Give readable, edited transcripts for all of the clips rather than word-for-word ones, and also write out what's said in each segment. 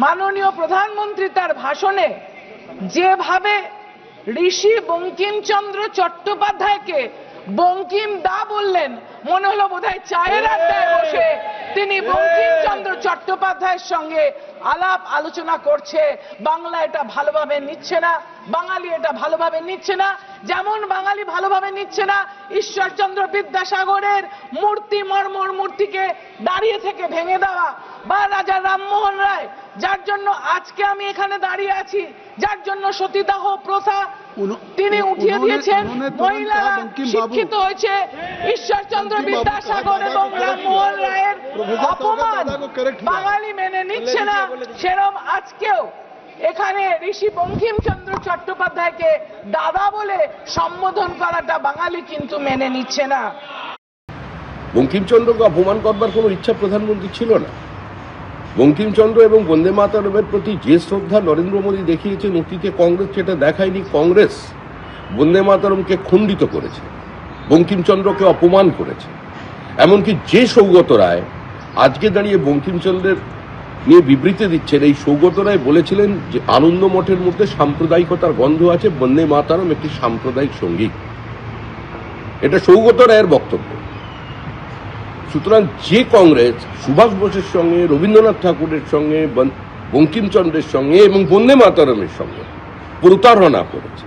মাননীয় প্রধানমন্ত্রী তার ভাষণে যেভাবে ঋষি বঙ্কিমচন্দ্র চট্টোপাধ্যায়কে বঙ্কিম দা বললেন, মনে হলো বোধহয় চায়ের আড্ডায় বসে তিনি বঙ্কিমচন্দ্র চট্টোপাধ্যায়ের সঙ্গে আলাপ আলোচনা করছে। বাংলা এটা ভালোভাবে নিচ্ছে না, বাঙালি এটা ভালোভাবে নিচ্ছে না। যেমন বাঙালি ভালোভাবে নিচ্ছে না ঈশ্বরচন্দ্র বিদ্যাসাগরের মূর্তি, মর্মর মূর্তিকে দাঁড়িয়ে থেকে ভেঙে দেওয়া, বা রাজা রামমোহন রায় যার জন্য আজকে আমি এখানে দাঁড়িয়ে আছি, যার জন্য সতীদাহ প্রথা তিনি উঠিয়ে দিয়েছেন, মহিলারা শিক্ষিত হয়েছে। ঈশ্বরচন্দ্র বিদ্যাসাগর এবং রামমোহন রায়ের অপমান বাঙালি মেনে নিচ্ছে না, সেরকম আজকেও এখানে ঋষি বঙ্কিমচন্দ্র চট্টোপাধ্যায়কে দাদা বলে সম্বোধন করাটা বাঙালি কিন্তু মেনে নিচ্ছে না। বঙ্কিমচন্দ্রকে অপমান করবার কোনো ইচ্ছা প্রধানমন্ত্রী ছিল না। বঙ্কিমচন্দ্র এবং বন্দে মাতরমের প্রতি যে শ্রদ্ধা নরেন্দ্র মোদী দেখিয়েছেন অতীতে কংগ্রেস সেটা দেখায়নি। কংগ্রেস বন্দে মাতরমকে খণ্ডিত করেছে, বঙ্কিমচন্দ্রকে অপমান করেছে। এমনকি যে সৌগত রায় আজকে দাঁড়িয়ে বঙ্কিমচন্দ্রের নিয়ে বিবৃতি দিচ্ছেন, এই সৌগত রায় বলেছিলেন যে আনন্দ মঠের মধ্যে সাম্প্রদায়িকতার গন্ধ আছে, বন্দে মাতরম একটি সাম্প্রদায়িক সঙ্গীত। এটা সৌগত রায়ের বক্তব্য। সুতরাং যে কংগ্রেস সুভাষ বোসের সঙ্গে, রবীন্দ্রনাথ ঠাকুরের সঙ্গে, বঙ্কিমচন্দ্রের সঙ্গে এবং বন্দে মাতরমের সঙ্গে প্রতারণা করেছে,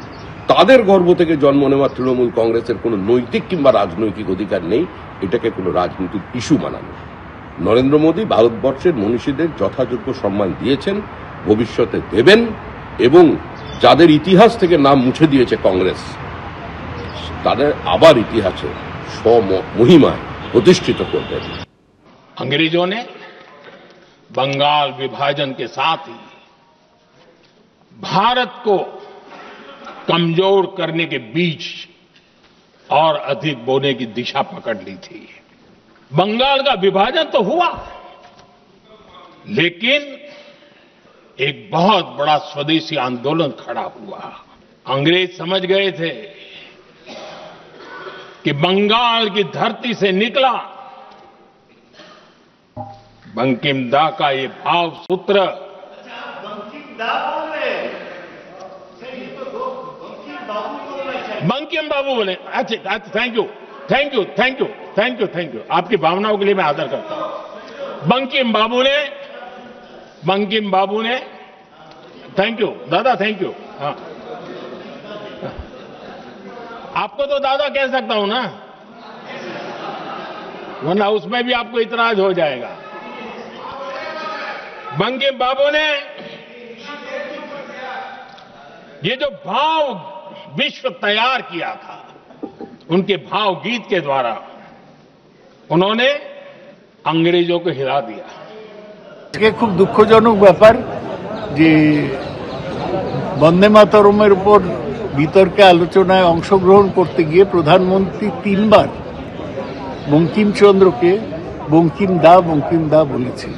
তাদের গর্ভ থেকে জন্ম নেওয়া তৃণমূল কংগ্রেসের কোনো নৈতিক কিংবা রাজনৈতিক অধিকার নেই এটাকে কোনো রাজনৈতিক ইস্যু বানানো। নরেন্দ্র মোদী ভারতবর্ষের মনীষীদের যথাযোগ্য সম্মান দিয়েছেন, ভবিষ্যতে দেবেন, এবং যাদের ইতিহাস থেকে নাম মুছে দিয়েছে কংগ্রেস, তাদের আবার ইতিহাসে স্বমহিমায় प्रतिष्ठित करते हैं। अंग्रेजों ने बंगाल विभाजन के साथ ही भारत को कमजोर करने के बीच और अधिक बोने की दिशा पकड़ ली थी। बंगाल का विभाजन तो हुआ, लेकिन एक बहुत बड़ा स्वदेशी आंदोलन खड़ा हुआ। अंग्रेज समझ गए थे कि बंगाल की धरती से निकला बंकिम दा का ये भाव सूत्र, बंकिम बाबू बोले। अच्छा, thank you thank you thank you thank you thank you आपकी भावनाओं के लिए मैं आदर करता हूं। बंकिम बाबू ने थैंक यू दादा, थैंक यू। हाँ, आपको तो दादा कह सकता हूं ना, वरना उसमें भी आपको इतराज हो जाएगा। बंकिम बाबू ने ये जो भाव विश्व तैयार किया था, उनके भाव गीत के द्वारा उन्होंने अंग्रेजों को हिला दिया। খুব দুঃখজনক ব্যাপার যে বন্দে মাতরমের উপর বিতর্কে আলোচনায় অংশগ্রহণ করতে গিয়ে প্রধানমন্ত্রী 3 বার বঙ্কিমচন্দ্রকে বঙ্কিম দা বলেছেন।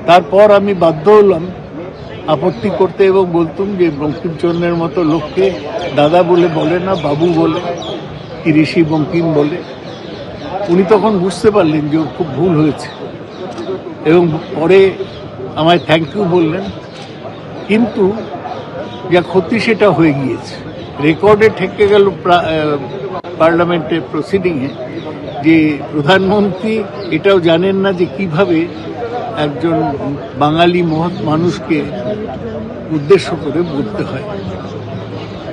তারপর আমি বাধ্য হলাম আপত্তি করতে এবং বলতুম যে বঙ্কিমচন্দ্রের মতো লোককে দাদা বলে না, বাবু বলে, কি ঋষি বঙ্কিম বলে। উনি তখন বুঝতে পারলেন যে খুব ভুল হয়েছে এবং পরে আমায় থ্যাংক ইউ বললেন। কিন্তু যা ক্ষতি সেটা হয়ে গিয়েছে, রেকর্ডে ঠেকে গেল পার্লামেন্টের প্রসিডিংয়ে যে প্রধানমন্ত্রী এটাও জানেন না যে কিভাবে একজন বাঙালি মহৎ মানুষকে উদ্দেশ্য করে বলতে হয়।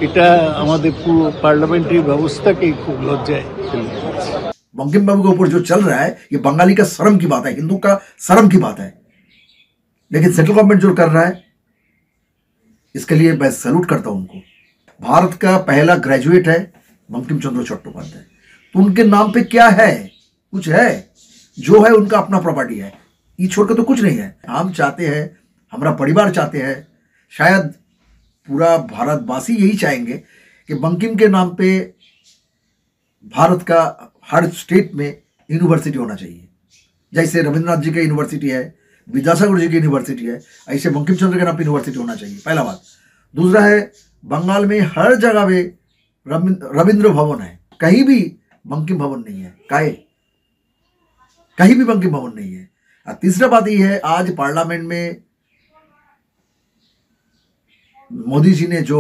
এটা আমাদের পুরো পার্লামেন্টারি ব্যবস্থাকেই খুব লজ্জায় ফেলে দিয়েছে। बंकिम बाबू के ऊपर जो चल रहा है ये बंगाली का शर्म की बात है, हिंदू का शर्म की बात है, लेकिन सेंट्रल गवर्नमेंट जो कर रहा है इसके लिए मैं सैल्यूट करता हूं उनको। भारत का पहला ग्रेजुएट है बंकिम चंद्र चट्टोपाध्याय, तो उनके नाम पे क्या है? कुछ है, जो है उनका अपना प्रॉपर्टी है, ये छोड़कर तो कुछ नहीं है। हम चाहते हैं, हमारा परिवार चाहते हैं, शायद पूरा भारतवासी यही चाहेंगे कि बंकिम के नाम पे भारत का हर स्टेट में यूनिवर्सिटी होना चाहिए। जैसे रविंद्रनाथ जी का यूनिवर्सिटी है, विद्यासागर जी की यूनिवर्सिटी है, ऐसे बंकिम चंद्र के नाम पे यूनिवर्सिटी होना चाहिए, पहला बात। दूसरा है, बंगाल में हर जगह पे रविंद्र भवन है, कहीं भी बंकिम भवन नहीं है, कहीं भी बंकिम भवन नहीं है। और तीसरा बात यह है, आज पार्लियामेंट में मोदी जी ने जो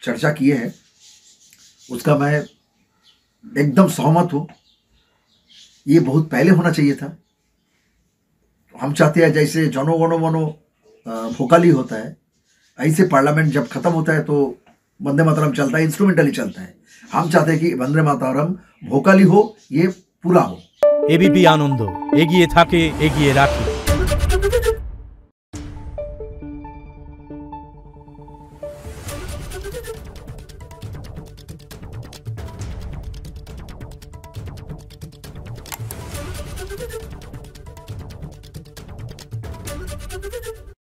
चर्चा की है उसका मैं एकदम सहमत हूं। ये बहुत पहले होना चाहिए था। हम चाहते हैं जैसे जनो गणो मनो भोकाली होता है, ऐसे पार्लियामेंट जब खत्म होता है तो वंदे मातरम चलता है, इंस्ट्रूमेंटली चलता है। हम चाहते हैं कि वंदे मातरम भोकाली हो, ये पूरा हो। एबीपी आनंद एगिए थाके एगिए राखे।